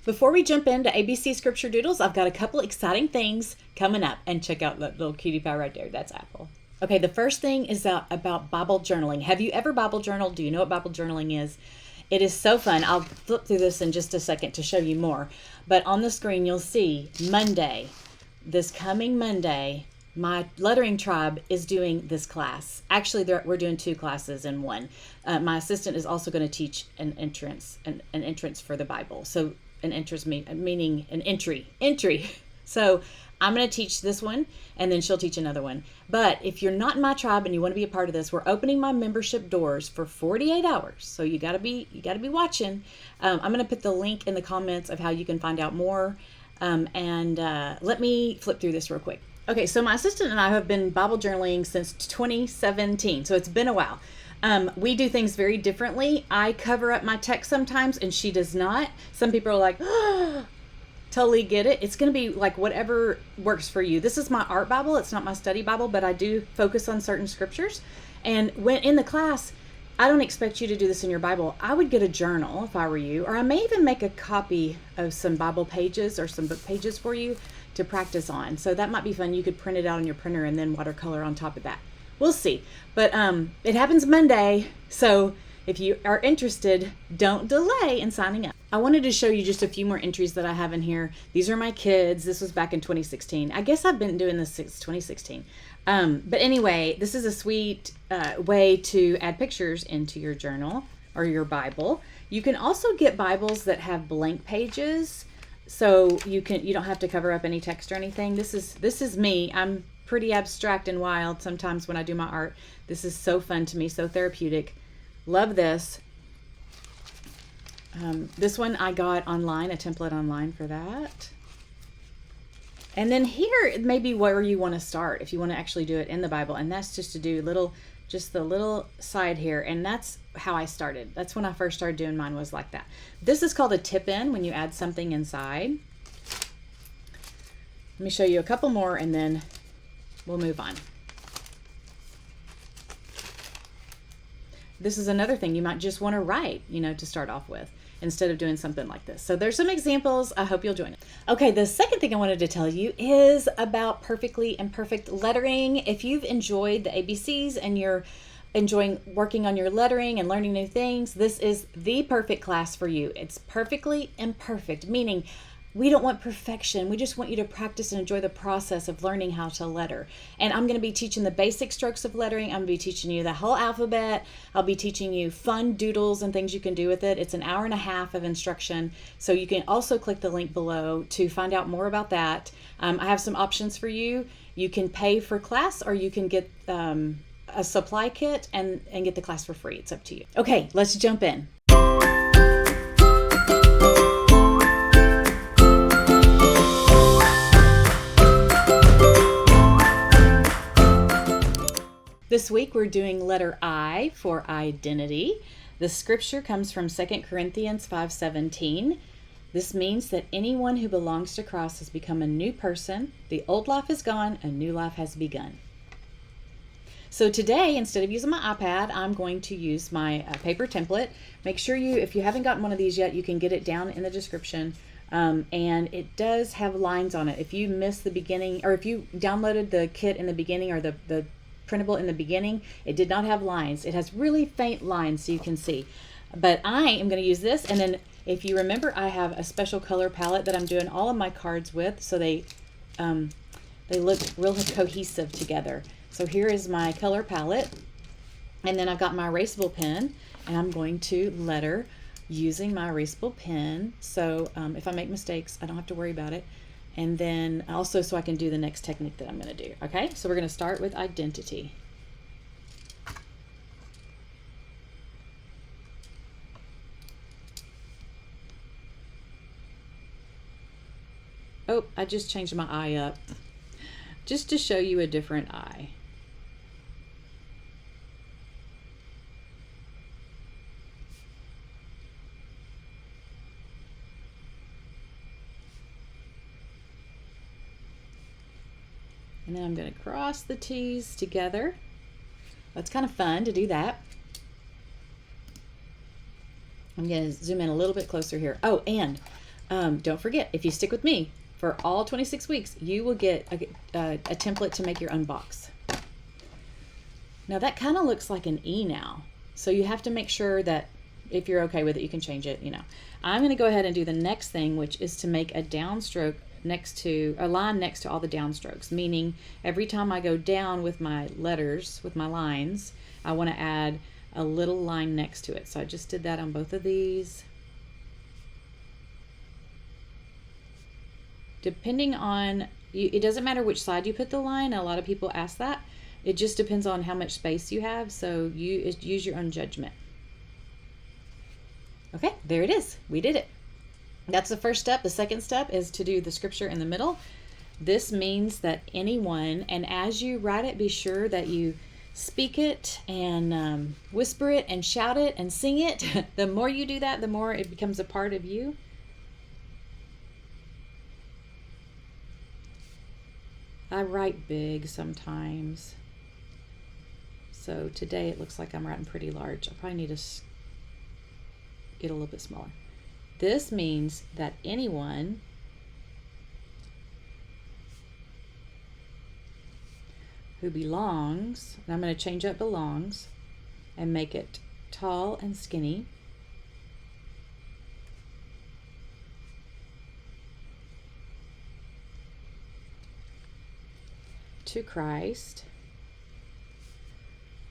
Before we jump into ABC Scripture Doodles, I've got a couple exciting things coming up. And check out that little cutie pie right there. That's Apple. Okay, the first thing is about Bible journaling. Have you ever Bible journaled? Do you know what Bible journaling is? It is so fun. I'll flip through this in just a second to show you more. But on the screen, you'll see Monday, this coming Monday, my lettering tribe is doing this class. Actually, we're doing two classes in one. My assistant is also going to teach an entrance for the Bible. So an entrance meaning an entry. So I'm going to teach this one, and then she'll teach another one. But if you're not in my tribe and you want to be a part of this, we're opening my membership doors for 48 hours. So you got to be watching. I'm going to put the link in the comments of how you can find out more. Let me flip through this real quick. Okay, so my assistant and I have been Bible journaling since 2017, so it's been a while. We do things very differently. I cover up my text sometimes, and she does not. Some people are like, oh, totally get it. It's going to be like whatever works for you. This is my art Bible. It's not my study Bible, but I do focus on certain scriptures. And when in the class, I don't expect you to do this in your Bible. I would get a journal if I were you, or I may even make a copy of some Bible pages or some book pages for you to practice on. So that might be fun. You could print it out on your printer and then watercolor on top of that. We'll see. But it happens Monday. So if you are interested, don't delay in signing up. I wanted to show you just a few more entries that I have in here. These are my kids. This was back in 2016. I guess I've been doing this since 2016. But anyway, this is a sweet way to add pictures into your journal or your Bible. You can also get Bibles that have blank pages. So you don't have to cover up any text or anything. This is me. I'm pretty abstract and wild sometimes when I do my art. This is so fun to me, so therapeutic. Love this. This one I got online, a template online for that. And then here may be where you want to start if you want to actually do it in the Bible. And that's just to do just the little side here. And that's how I started. That's when I first started doing mine, was like that. This is called a tip-in, when you add something inside. Let me show you a couple more and then we'll move on. This is another thing you might just want to write, to start off with, instead of doing something like this. So there's some examples. I hope you'll join it. Okay, the second thing I wanted to tell you is about perfectly imperfect lettering. If you've enjoyed the ABCs and you're enjoying working on your lettering and learning new things, this is the perfect class for you. It's perfectly imperfect, meaning we don't want perfection. We just want you to practice and enjoy the process of learning how to letter. And I'm going to be teaching the basic strokes of lettering. I'm going to be teaching you the whole alphabet. I'll be teaching you fun doodles and things you can do with it. It's an hour and a half of instruction. So you can also click the link below to find out more about that. I have some options for you. You can pay for class, or you can get a supply kit and get the class for free. It's up to you. Okay, let's jump in. This week we're doing letter I for identity. The scripture comes from 2 Corinthians 5:17. This means that anyone who belongs to Christ has become a new person. The old life is gone, a new life has begun. So today, instead of using my iPad, I'm going to use my paper template. Make sure if you haven't gotten one of these yet, you can get it down in the description. And it does have lines on it. If you missed the beginning, or if you downloaded the kit in the beginning, or the printable in the beginning, it did not have lines. It has really faint lines so you can see. But I am going to use this, and then if you remember, I have a special color palette that I'm doing all of my cards with, so they look real cohesive together. So here is my color palette, and then I've got my erasable pen, and I'm going to letter using my erasable pen. So if I make mistakes, I don't have to worry about it. And then also so I can do the next technique that I'm going to do. Okay, so we're going to start with identity. Oh, I just changed my eye up just to show you a different eye. And then I'm going to cross the T's together. That's kind of fun to do that. I'm going to zoom in a little bit closer here. Oh, and Don't forget, if you stick with me for all 26 weeks, you will get a template to make your own box. Now that kind of looks like an E now. So you have to make sure that if you're okay with it, you can change it, I'm going to go ahead and do the next thing, which is to make a downstroke next to a line next to all the downstrokes, meaning every time I go down with my letters, with my lines, I want to add a little line next to it. So I just did that on both of these. Depending on, it doesn't matter which side you put the line. A lot of people ask that. It just depends on how much space you have. So you use your own judgment. Okay, there it is. We did it. That's the first step. The second step is to do the scripture in the middle. This means that anyone, and as you write it, be sure that you speak it and whisper it and shout it and sing it. The more you do that, the more it becomes a part of you. I write big sometimes. So today it looks like I'm writing pretty large. I probably need to get a little bit smaller. This means that anyone who belongs, and I'm going to change up belongs and make it tall and skinny, to Christ.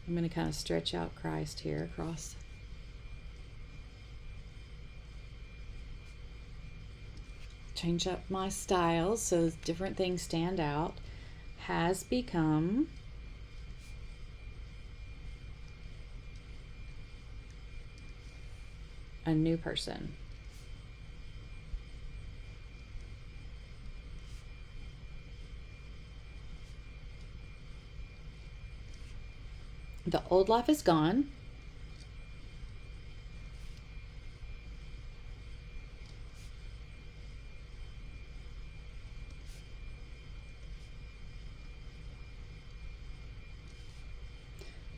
I'm going to kind of stretch out Christ here across. Change up my styles so different things stand out. Has become a new person. The old life is gone.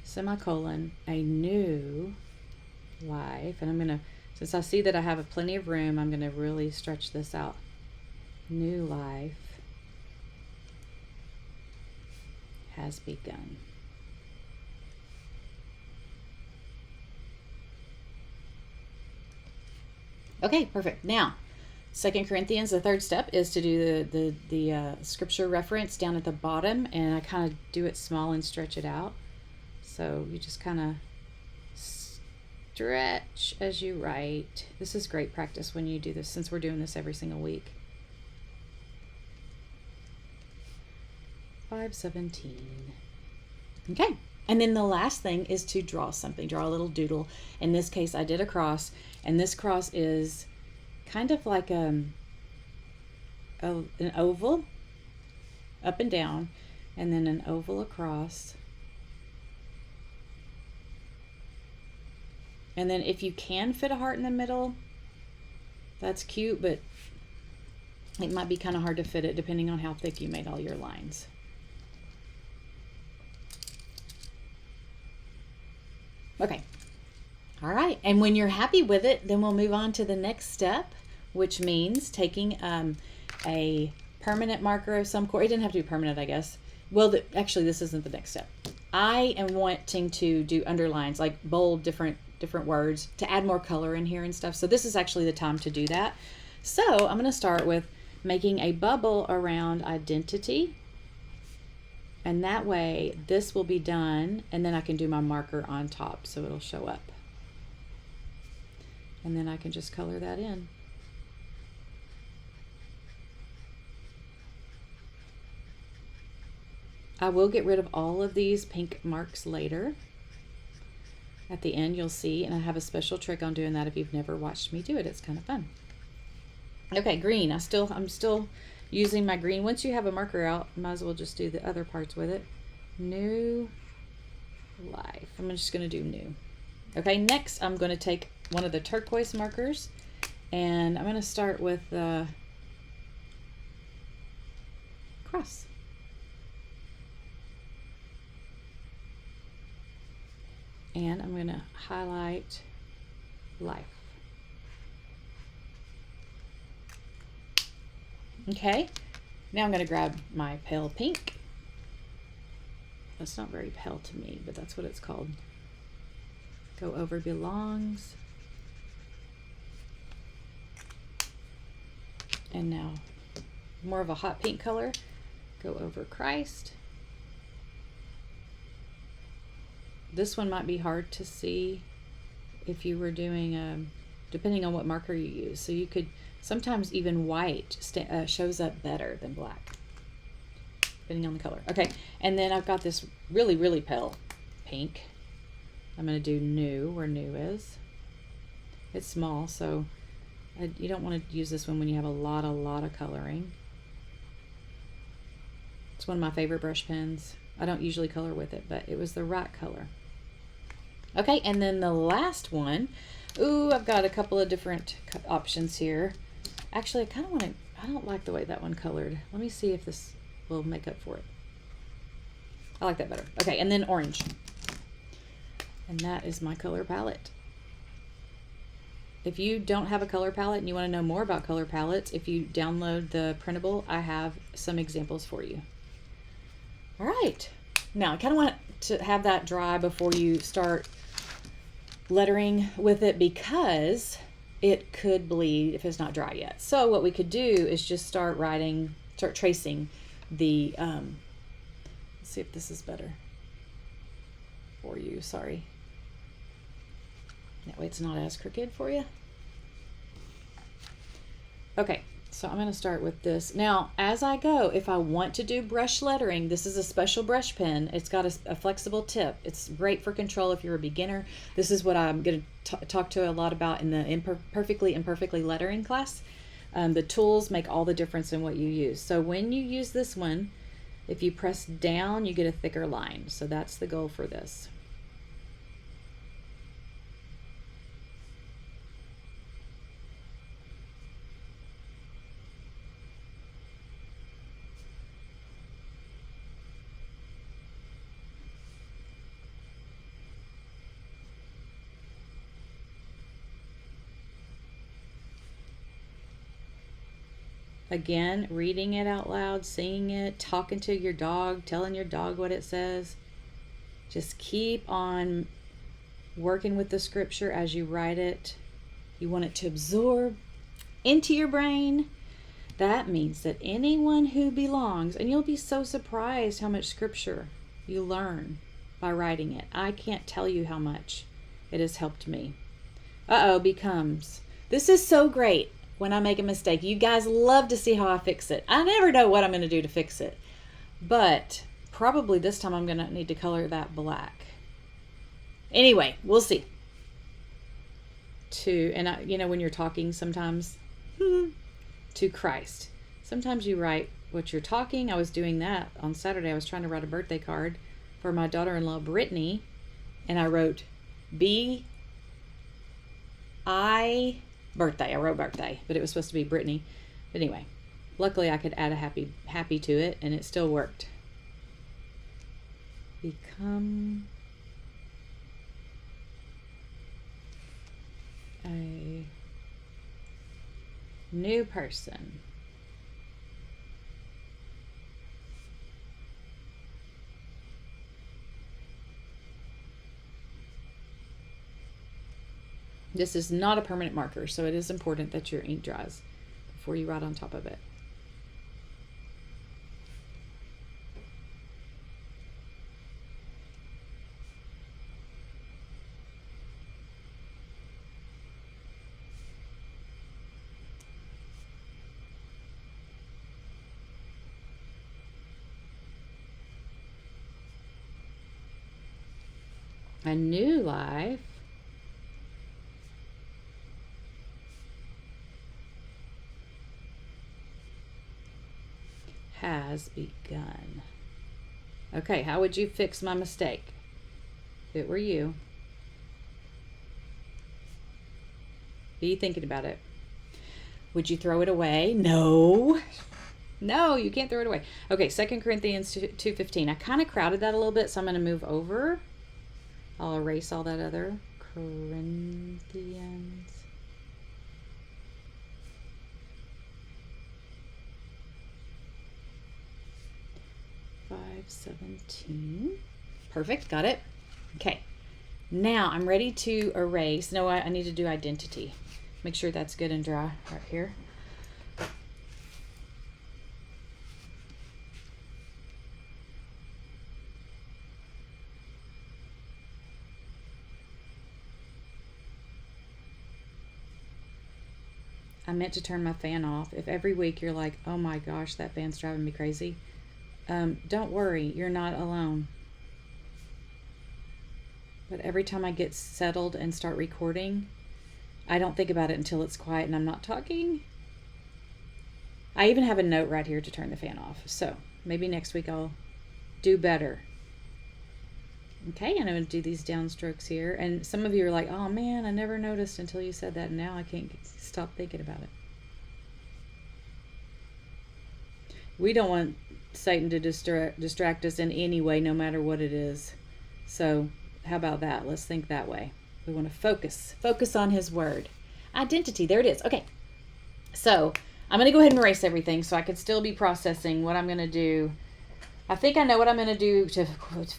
Semicolon, a new life. And I'm going to, since I see that I have plenty of room, I'm going to really stretch this out. New life has begun. Okay, perfect. Now, 2 Corinthians, the third step is to do the scripture reference down at the bottom, and I kind of do it small and stretch it out. So you just kind of stretch as you write. This is great practice when you do this, since we're doing this every single week. 5:17. Okay. And then the last thing is to draw something, draw a little doodle. In this case, I did a cross, and this cross is kind of like an oval up and down, and then an oval across. And then if you can fit a heart in the middle, that's cute, but it might be kind of hard to fit it depending on how thick you made all your lines. Okay. All right. And when you're happy with it, then we'll move on to the next step, which means taking a permanent marker of some sort. It didn't have to be permanent, I guess. Well, actually, this isn't the next step. I am wanting to do underlines, like bold different words to add more color in here and stuff. So this is actually the time to do that. So I'm going to start with making a bubble around identity. And that way this will be done, and then I can do my marker on top so it'll show up. And then I can just color that in. I will get rid of all of these pink marks later. At the end you'll see, and I have a special trick on doing that if you've never watched me do it. It's kind of fun. Okay, green. I'm still using my green. Once you have a marker out, might as well just do the other parts with it. New life. I'm just going to do new. Okay, next I'm going to take one of the turquoise markers, and I'm going to start with the cross. And I'm going to highlight life. Okay, now I'm going to grab my pale pink. That's not very pale to me, but that's what it's called. Go over belongs. And now more of a hot pink color. Go over Christ. This one might be hard to see if you were doing, depending on what marker you use. So you could, sometimes even white shows up better than black, depending on the color. Okay, and then I've got this really, really pale pink. I'm going to do new where new is. It's small, so you don't want to use this one when you have a lot of coloring. It's one of my favorite brush pens. I don't usually color with it, but it was the right color. Okay, and then the last one. Ooh, I've got a couple of different options here. Actually, I kind of want to, I don't like the way that one colored. Let me see if this will make up for it. I like that better. Okay, and then orange. And that is my color palette. If you don't have a color palette and you want to know more about color palettes, if you download the printable, I have some examples for you. All right. Now, I kind of want to have that dry before you start lettering with it because it could bleed if it's not dry yet. So what we could do is just start tracing the, let's see if this is better for you. Sorry. That way it's not as crooked for you. Okay, so I'm going to start with this. Now, as I go, if I want to do brush lettering, this is a special brush pen. It's got a flexible tip. It's great for control if you're a beginner. This is what I'm going to talk to a lot about in the Perfectly Imperfectly lettering class. The tools make all the difference in what you use. So when you use this one, if you press down, you get a thicker line. So that's the goal for this. Again, reading it out loud, singing it, talking to your dog, telling your dog what it says. Just keep on working with the scripture as you write it. You want it to absorb into your brain. That means that anyone who belongs, and you'll be so surprised how much scripture you learn by writing it. I can't tell you how much it has helped me. Becomes. This is so great. When I make a mistake, you guys love to see how I fix it. I never know what I'm going to do to fix it, but probably this time I'm going to need to color that black. Anyway, we'll see. When you're talking sometimes to Christ, sometimes you write what you're talking. I was doing that on Saturday. I was trying to write a birthday card for my daughter-in-law, Brittany, and I wrote birthday. I wrote birthday, but it was supposed to be Brittany. But anyway, luckily I could add a happy to it, and it still worked. Become a new person. This is not a permanent marker, so it is important that your ink dries before you write on top of it. A new life has begun. Okay, how would you fix my mistake if it were you? Be thinking about it. Would you throw it away? No, you can't throw it away. Okay, 2 Corinthians 2:15. I kind of crowded that a little bit, so I'm going to move over. I'll erase all that other. Corinthians. 517. Perfect, got it. Okay, now I'm ready to erase. No, I need to do identity. Make sure that's good and dry right here. I meant to turn my fan off. If every week you're like, oh my gosh, that fan's driving me crazy, don't worry, you're not alone. But every time I get settled and start recording, I don't think about it until it's quiet and I'm not talking. I even have a note right here to turn the fan off. So maybe next week I'll do better. Okay, and I'm going to do these downstrokes here. And some of you are like, oh man, I never noticed until you said that. And now I can't stop thinking about it. We don't want Satan to distract us in any way, no matter what it is. So how about that? Let's think that way. We want to focus on his word. Identity, there it is. Okay, so I'm going to go ahead and erase everything so I can still be processing what I'm going to do. I think I know what I'm going to do to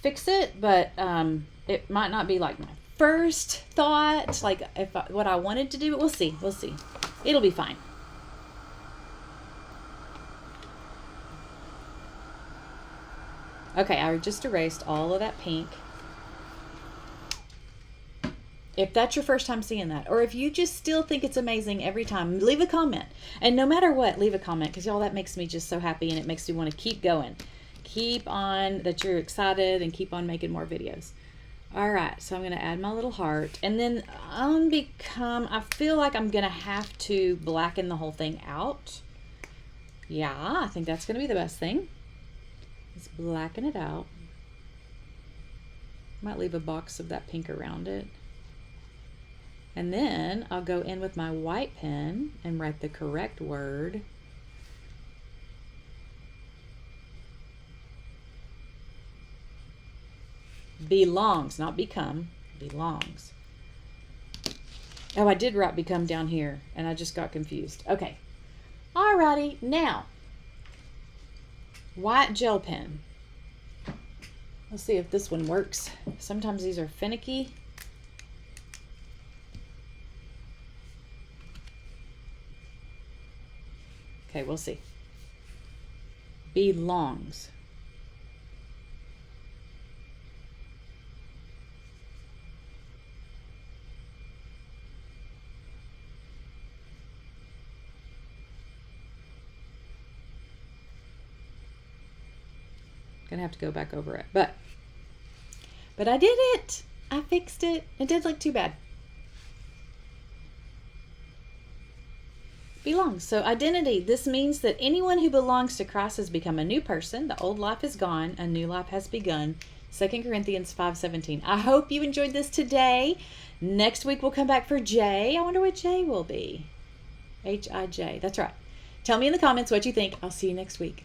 fix it, but it might not be like my first thought, like what I wanted to do, but we'll see. We'll see. It'll be fine. Okay, I just erased all of that pink. If that's your first time seeing that, or if you just still think it's amazing every time, leave a comment. And no matter what, leave a comment, because y'all, that makes me just so happy, and it makes me want to keep going. Keep on, that you're excited, and keep on making more videos. All right, so I'm going to add my little heart, and then I feel like I'm going to have to blacken the whole thing out. Yeah, I think that's going to be the best thing. Let's blacken it out. Might leave a box of that pink around it. And then I'll go in with my white pen and write the correct word. Belongs, not become, belongs. Oh, I did write become down here, and I just got confused. Okay. Alrighty, now, white gel pen. Let's see if this one works. Sometimes these are finicky. Okay, we'll see. Belongs. Gonna have to go back over it, but I did it. I fixed it. It didn't look too bad. Belongs. So identity. This means that anyone who belongs to Christ has become a new person. The old life is gone. A new life has begun. 2 Corinthians 5:17. I hope you enjoyed this today. Next week we'll come back for J. I wonder what J will be. H-I-J. That's right. Tell me in the comments what you think. I'll see you next week.